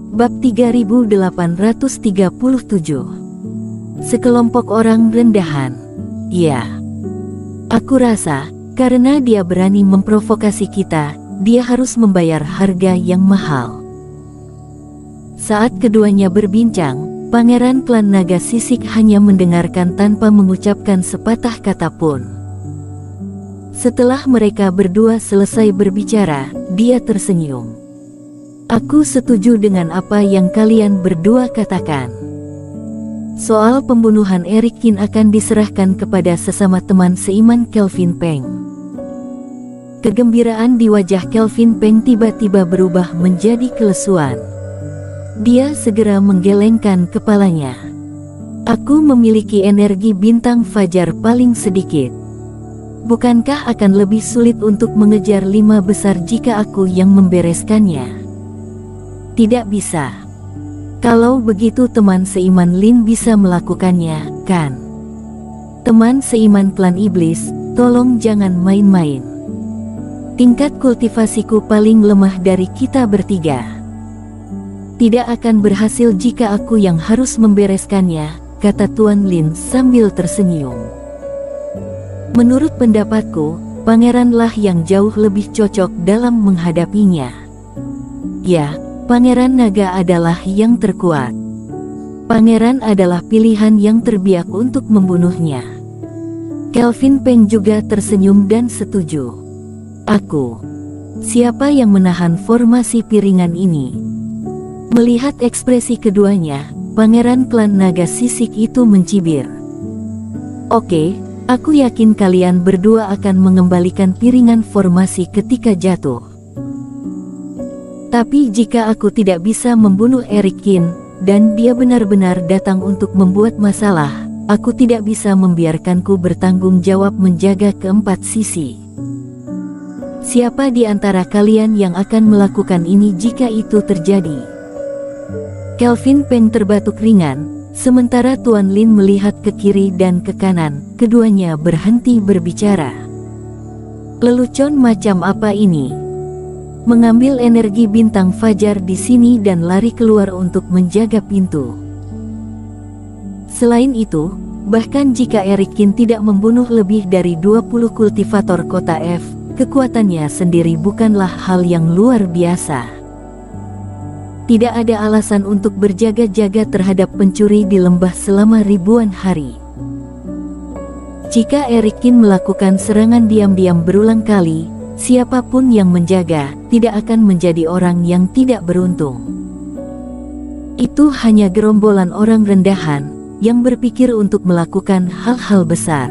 Bab 3837. Sekelompok orang rendahan. Ya, aku rasa, karena dia berani memprovokasi kita, dia harus membayar harga yang mahal. Saat keduanya berbincang, Pangeran Klan Naga Sisik hanya mendengarkan tanpa mengucapkan sepatah kata pun. Setelah mereka berdua selesai berbicara, dia tersenyum. Aku setuju dengan apa yang kalian berdua katakan. Soal pembunuhan Eric Kin akan diserahkan kepada sesama teman seiman Kelvin Peng. Kegembiraan di wajah Kelvin Peng tiba-tiba berubah menjadi kelesuan. Dia segera menggelengkan kepalanya. Aku memiliki energi bintang fajar paling sedikit. Bukankah akan lebih sulit untuk mengejar 5 besar jika aku yang membereskannya? Tidak bisa. Kalau begitu teman seiman Lin bisa melakukannya, kan? Teman seiman klan iblis, tolong jangan main-main. Tingkat kultivasiku paling lemah dari kita bertiga. Tidak akan berhasil jika aku yang harus membereskannya, kata Tuan Lin sambil tersenyum. Menurut pendapatku, pangeranlah yang jauh lebih cocok dalam menghadapinya. Ya, Pangeran Naga adalah yang terkuat. Pangeran adalah pilihan yang terbiak untuk membunuhnya. Kelvin Peng juga tersenyum dan setuju. Aku. Siapa yang menahan formasi piringan ini? Melihat ekspresi keduanya, Pangeran Klan Naga Sisik itu mencibir. Oke, aku yakin kalian berdua akan mengembalikan piringan formasi ketika jatuh. Tapi jika aku tidak bisa membunuh Eric Kin, dan dia benar-benar datang untuk membuat masalah, aku tidak bisa membiarkanku bertanggung jawab menjaga keempat sisi. Siapa di antara kalian yang akan melakukan ini jika itu terjadi? Kelvin Peng terbatuk ringan, sementara Tuan Lin melihat ke kiri dan ke kanan, keduanya berhenti berbicara. Lelucon macam apa ini? Mengambil energi bintang fajar di sini dan lari keluar untuk menjaga pintu. Selain itu, bahkan jika Eric Kin tidak membunuh lebih dari 20 kultivator kota F, kekuatannya sendiri bukanlah hal yang luar biasa. Tidak ada alasan untuk berjaga-jaga terhadap pencuri di lembah selama ribuan hari. Jika Eric Kin melakukan serangan diam-diam berulang kali, siapapun yang menjaga, tidak akan menjadi orang yang tidak beruntung. Itu hanya gerombolan orang rendahan, yang berpikir untuk melakukan hal-hal besar.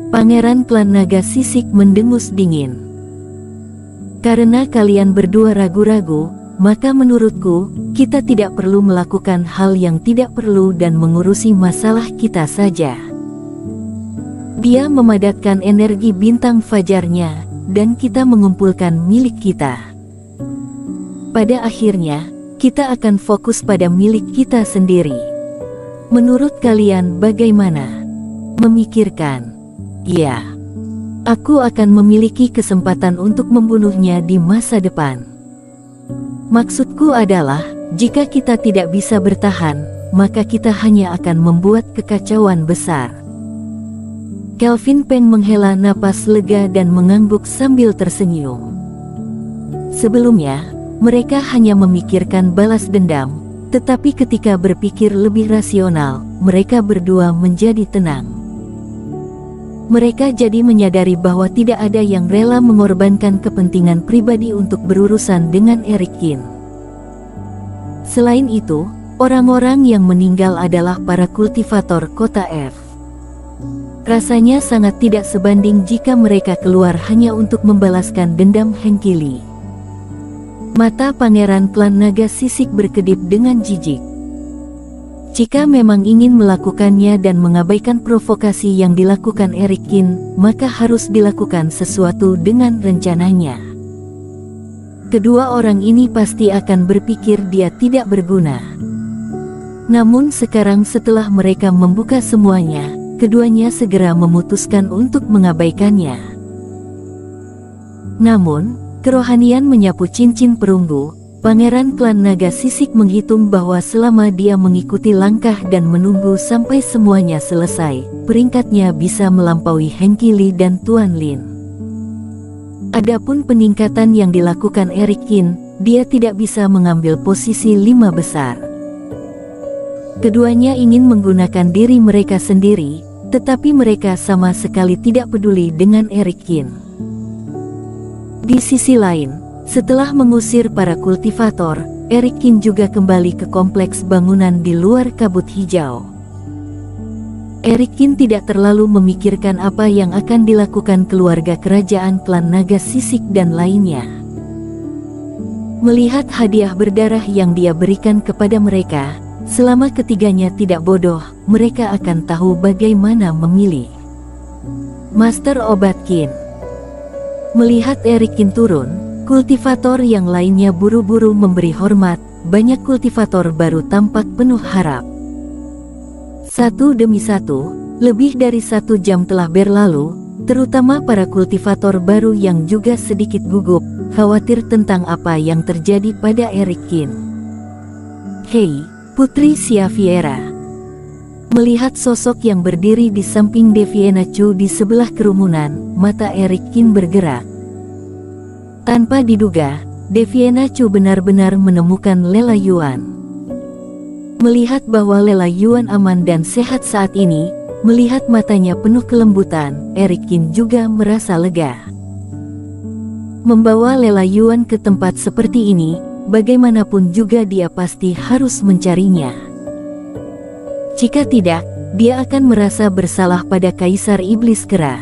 Pangeran Klan Naga Sisik mendengus dingin. Karena kalian berdua ragu-ragu, maka menurutku, kita tidak perlu melakukan hal yang tidak perlu dan mengurusi masalah kita saja. Dia memadatkan energi bintang fajarnya, dan kita mengumpulkan milik kita. Pada akhirnya, kita akan fokus pada milik kita sendiri. Menurut kalian bagaimana? Memikirkan. Ya, aku akan memiliki kesempatan untuk membunuhnya di masa depan. Maksudku adalah, jika kita tidak bisa bertahan, maka kita hanya akan membuat kekacauan besar. Kelvin Peng menghela napas lega dan mengangguk sambil tersenyum. Sebelumnya, mereka hanya memikirkan balas dendam, tetapi ketika berpikir lebih rasional, mereka berdua menjadi tenang. Mereka jadi menyadari bahwa tidak ada yang rela mengorbankan kepentingan pribadi untuk berurusan dengan Eric Kin. Selain itu, orang-orang yang meninggal adalah para kultivator kota F. Rasanya sangat tidak sebanding jika mereka keluar hanya untuk membalaskan dendam Hengkili. Mata Pangeran Klan Naga Sisik berkedip dengan jijik. Jika memang ingin melakukannya dan mengabaikan provokasi yang dilakukan Eric Kin, maka harus dilakukan sesuatu dengan rencananya. Kedua orang ini pasti akan berpikir dia tidak berguna. Namun sekarang setelah mereka membuka semuanya, keduanya segera memutuskan untuk mengabaikannya. Namun, kerohanian menyapu cincin perunggu, Pangeran klan naga sisik menghitung bahwa selama dia mengikuti langkah dan menunggu sampai semuanya selesai, peringkatnya bisa melampaui Hengki Li dan Tuan Lin. Adapun peningkatan yang dilakukan Eric Qin, dia tidak bisa mengambil posisi 5 besar. Keduanya ingin menggunakan diri mereka sendiri, tetapi mereka sama sekali tidak peduli dengan Eric Qin. Di sisi lain, setelah mengusir para kultivator, Eric Qin juga kembali ke kompleks bangunan di luar kabut hijau. Eric Qin tidak terlalu memikirkan apa yang akan dilakukan keluarga kerajaan klan naga sisik dan lainnya. Melihat hadiah berdarah yang dia berikan kepada mereka, selama ketiganya tidak bodoh, mereka akan tahu bagaimana memilih. Master Obat Qin. Melihat Eric Qin turun, kultivator yang lainnya buru-buru memberi hormat. Banyak kultivator baru tampak penuh harap. Satu demi satu, lebih dari 1 jam telah berlalu, terutama para kultivator baru yang juga sedikit gugup, khawatir tentang apa yang terjadi pada Eric Qin. Hei, Putri Xaviera. Melihat sosok yang berdiri di samping Deviena Chu di sebelah kerumunan, mata Eric Qin bergerak. Tanpa diduga, Deviena Chu benar-benar menemukan Lela Yuan. Melihat bahwa Lela Yuan aman dan sehat saat ini, melihat matanya penuh kelembutan, Eric Qin juga merasa lega. Membawa Lela Yuan ke tempat seperti ini, bagaimanapun juga dia pasti harus mencarinya. Jika tidak, dia akan merasa bersalah pada Kaisar Iblis Kera.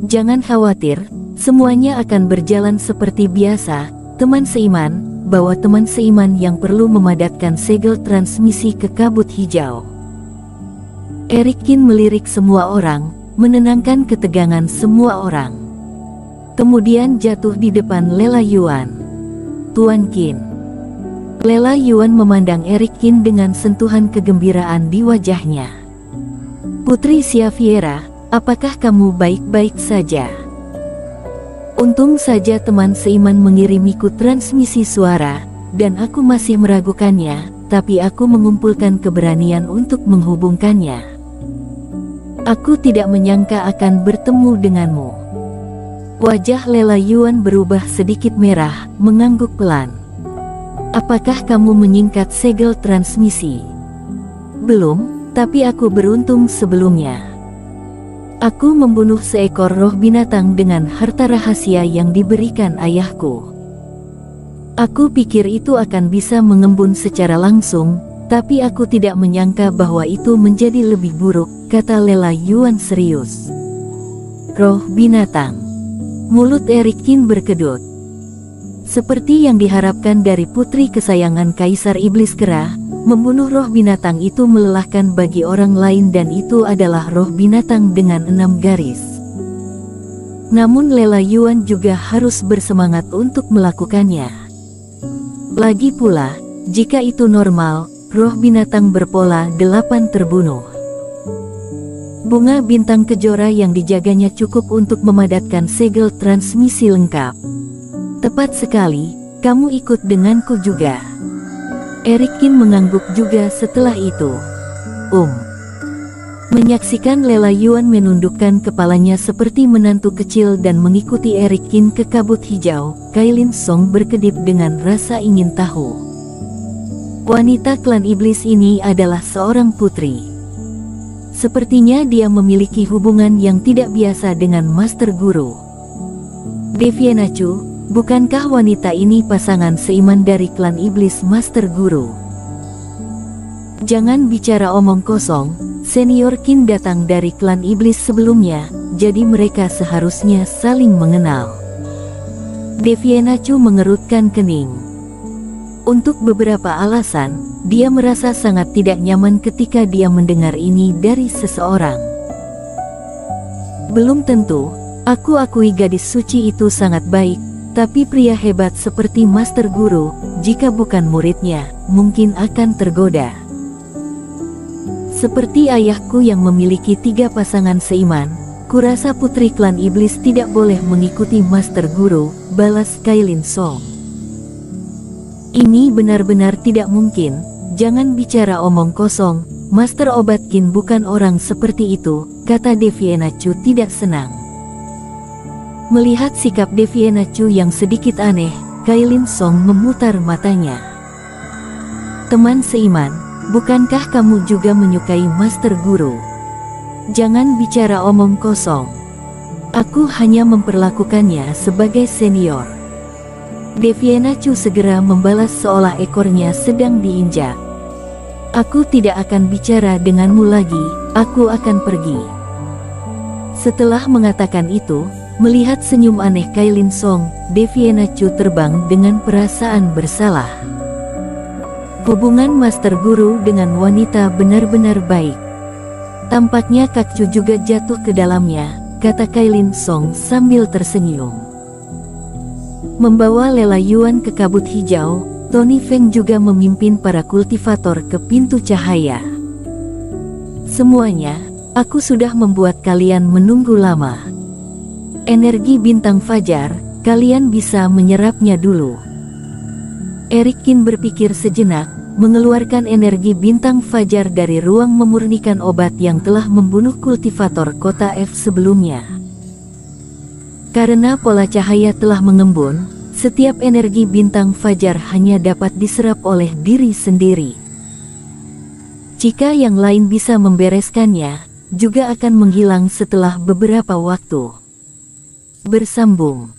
Jangan khawatir, semuanya akan berjalan seperti biasa, teman seiman, bawa teman seiman yang perlu memadatkan segel transmisi ke kabut hijau. Eric Qin melirik semua orang, menenangkan ketegangan semua orang. Kemudian jatuh di depan Lela Yuan. Tuan Qin. Lela Yuan memandang Eric Qin dengan sentuhan kegembiraan di wajahnya. Putri Xaviera, apakah kamu baik-baik saja? Untung saja teman seiman mengirimiku transmisi suara, dan aku masih meragukannya, tapi aku mengumpulkan keberanian untuk menghubungkannya. Aku tidak menyangka akan bertemu denganmu. Wajah Lela Yuan berubah sedikit merah, mengangguk pelan. Apakah kamu menyingkat segel transmisi? Belum, tapi aku beruntung sebelumnya. Aku membunuh seekor roh binatang dengan harta rahasia yang diberikan ayahku. Aku pikir itu akan bisa mengembun secara langsung, tapi aku tidak menyangka bahwa itu menjadi lebih buruk, kata Lela Yuan serius. Roh binatang. Mulut Eric Qin berkedut. Seperti yang diharapkan dari putri kesayangan Kaisar Iblis Kera, membunuh roh binatang itu melelahkan bagi orang lain dan itu adalah roh binatang dengan 6 garis. Namun Lela Yuan juga harus bersemangat untuk melakukannya. Lagi pula, jika itu normal, roh binatang berpola 8 terbunuh. Bunga bintang kejora yang dijaganya cukup untuk memadatkan segel transmisi lengkap. Tepat sekali, kamu ikut denganku juga. Eric Qin mengangguk juga setelah itu. Menyaksikan Lela Yuan menundukkan kepalanya seperti menantu kecil dan mengikuti Eric Qin ke kabut hijau, Kailin Song berkedip dengan rasa ingin tahu. Wanita klan iblis ini adalah seorang putri. Sepertinya dia memiliki hubungan yang tidak biasa dengan Master Guru. Deviena Chu, bukankah wanita ini pasangan seiman dari klan iblis Master Guru? Jangan bicara omong kosong, Senior Qin datang dari klan iblis sebelumnya, jadi mereka seharusnya saling mengenal. Deviena Chu mengerutkan kening. Untuk beberapa alasan, dia merasa sangat tidak nyaman ketika dia mendengar ini dari seseorang. Belum tentu, aku akui gadis suci itu sangat baik, tapi pria hebat seperti Master Guru, jika bukan muridnya, mungkin akan tergoda. Seperti ayahku yang memiliki 3 pasangan seiman, kurasa putri klan iblis tidak boleh mengikuti Master Guru, balas Kailin Song. Ini benar-benar tidak mungkin, jangan bicara omong kosong, Master Obat Qin bukan orang seperti itu, kata Deviena Chu tidak senang. Melihat sikap Deviena Chu yang sedikit aneh, Kailin Song memutar matanya. Teman seiman, bukankah kamu juga menyukai Master Guru? Jangan bicara omong kosong. Aku hanya memperlakukannya sebagai senior. Deviena Chu segera membalas seolah ekornya sedang diinjak. Aku tidak akan bicara denganmu lagi, aku akan pergi. Setelah mengatakan itu, melihat senyum aneh Kailin Song, Deviena Chu terbang dengan perasaan bersalah. Hubungan Master Guru dengan wanita benar-benar baik. Tampaknya Kak Chu juga jatuh ke dalamnya, kata Kailin Song sambil tersenyum. Membawa Lela Yuan ke kabut hijau, Tony Feng juga memimpin para kultivator ke pintu cahaya. Semuanya, aku sudah membuat kalian menunggu lama. Energi bintang fajar, kalian bisa menyerapnya dulu. Eric Qin berpikir sejenak, mengeluarkan energi bintang fajar dari ruang memurnikan obat yang telah membunuh kultivator kota F sebelumnya. Karena pola cahaya telah mengembun, setiap energi bintang fajar hanya dapat diserap oleh diri sendiri. Jika yang lain bisa membereskannya, juga akan menghilang setelah beberapa waktu. Bersambung.